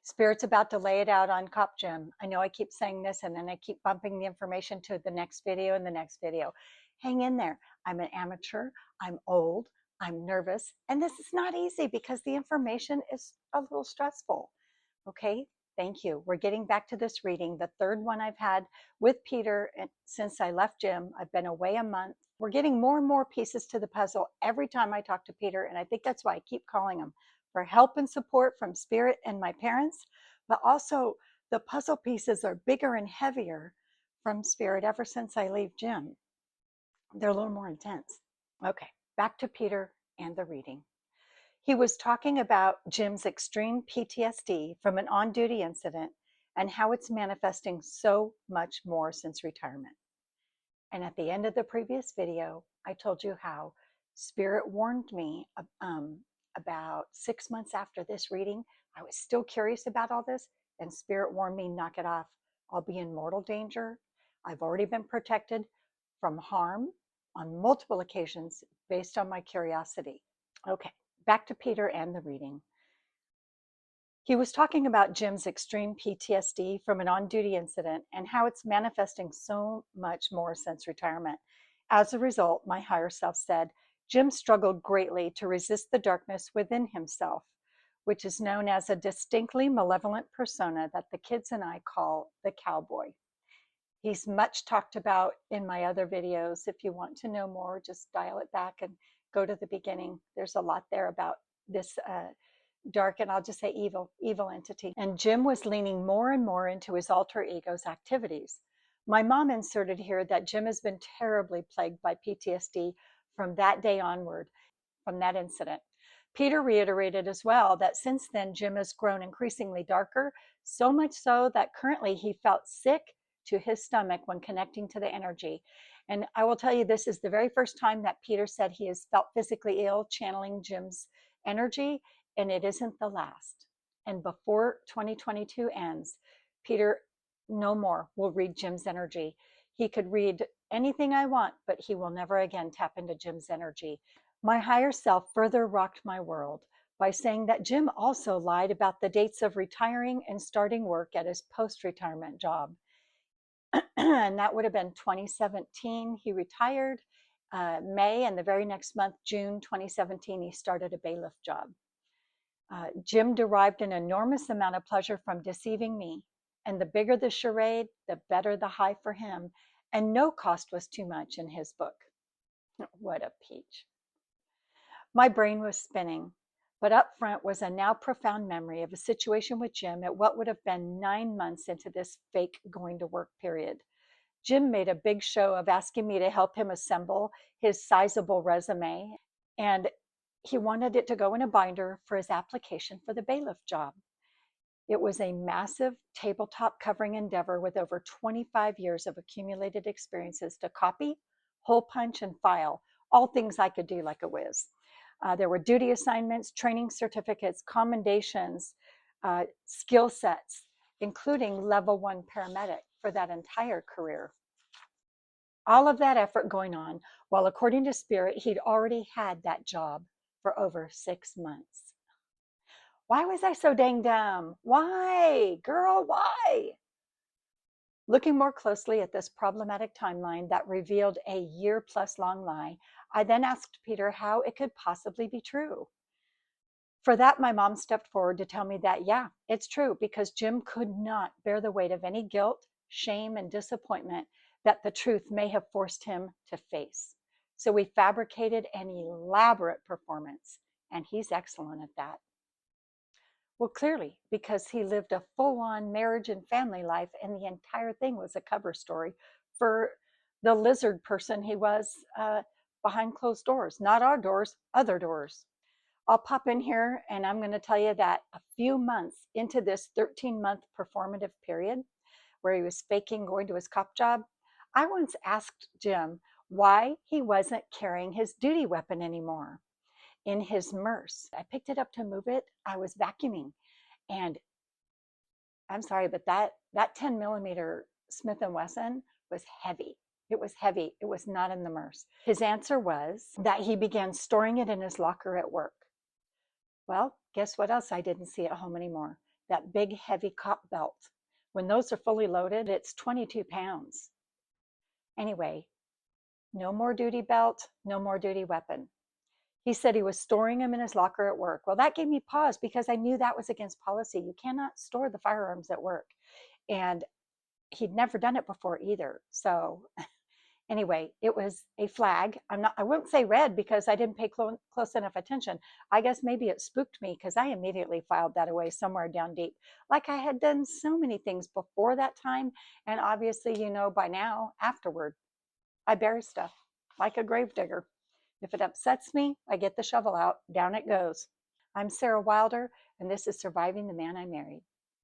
Spirit's about to lay it out on Cop Jim. I know I keep saying this and then I keep bumping the information to the next video and the next video. Hang in there. I'm an amateur. I'm old. I'm nervous. And this is not easy because the information is a little stressful. Okay, thank you. We're getting back to this reading, the third one I've had with Peter since I left Jim. I've been away a month. We're getting more and more pieces to the puzzle every time I talk to Peter, and I think that's why I keep calling him for help and support from Spirit and my parents, but also the puzzle pieces are bigger and heavier from Spirit ever since I leave Jim. They're a little more intense. Okay, back to Peter and the reading. He was talking about Jim's extreme PTSD from an on-duty incident and how it's manifesting so much more since retirement. And at the end of the previous video, I told you how Spirit warned me about 6 months after this reading. I was still curious about all this, and Spirit warned me, knock it off. I'll be in mortal danger. I've already been protected from harm on multiple occasions based on my curiosity. Okay, back to Peter and the reading. He was talking about Jim's extreme PTSD from an on-duty incident and how it's manifesting so much more since retirement. As a result, my higher self said, Jim struggled greatly to resist the darkness within himself, which is known as a distinctly malevolent persona that the kids and I call the cowboy. He's much talked about in my other videos. If you want to know more, just dial it back and go to the beginning. There's a lot there about this dark, and I'll just say evil entity. And Jim was leaning more and more into his alter ego's activities. My mom inserted here that Jim has been terribly plagued by PTSD from that day onward, from that incident. Peter reiterated as well that since then, Jim has grown increasingly darker, so much so that currently he felt sick to his stomach when connecting to the energy. And I will tell you, this is the very first time that Peter said he has felt physically ill channeling Jim's energy, and it isn't the last. And before 2022 ends, Peter no more will read Jim's energy. He could read anything I want, but he will never again tap into Jim's energy. My higher self further rocked my world by saying that Jim also lied about the dates of retiring and starting work at his post-retirement job. And that would have been 2017. He retired May, and the very next month, June 2017, he started a bailiff job. Jim derived an enormous amount of pleasure from deceiving me. And the bigger the charade, the better the high for him. And no cost was too much in his book. What a peach. My brain was spinning, but up front was a now profound memory of a situation with Jim at what would have been 9 months into this fake going to work period. Jim made a big show of asking me to help him assemble his sizable resume, and he wanted it to go in a binder for his application for the bailiff job. It was a massive tabletop covering endeavor with over 25 years of accumulated experiences to copy, hole punch, and file, all things I could do like a whiz. There were duty assignments, training certificates, commendations, skill sets, including level 1 paramedic for that entire career. All of that effort going on while, according to Spirit, he'd already had that job for over 6 months. Why was I so dang dumb? Why, girl, why? Looking more closely at this problematic timeline that revealed a year-plus long lie, I then asked Peter how it could possibly be true. For that, my mom stepped forward to tell me that, yeah, it's true, because Jim could not bear the weight of any guilt, shame, and disappointment that the truth may have forced him to face. So we fabricated an elaborate performance, and he's excellent at that. Well, clearly, because he lived a full-on marriage and family life, and the entire thing was a cover story for the lizard person he was behind closed doors. Not our doors, other doors. I'll pop in here, and I'm going to tell you that a few months into this 13-month performative period, where he was faking going to his cop job, I once asked Jim why he wasn't carrying his duty weapon anymore. In his Merce, I picked it up to move it. I was vacuuming, and I'm sorry, but that 10 millimeter Smith & Wesson was heavy. It was heavy. It was not in the Merce. His answer was that he began storing it in his locker at work. Well, guess what else I didn't see at home anymore? that big heavy cop belt. When those are fully loaded, it's 22 pounds. Anyway, no more duty belt, no more duty weapon. He said he was storing them in his locker at work. Well, that gave me pause because I knew that was against policy. You cannot store the firearms at work. And he'd never done it before either. So anyway, it was a flag. I wouldn't say red because I didn't pay close enough attention. I guess maybe it spooked me because I immediately filed that away somewhere down deep. Like I had done so many things before that time. And obviously, you know, by now, afterward, I bury stuff like a gravedigger. If it upsets me, I get the shovel out, down it goes. I'm Sarah Wilder, and this is Surviving the Man I Married.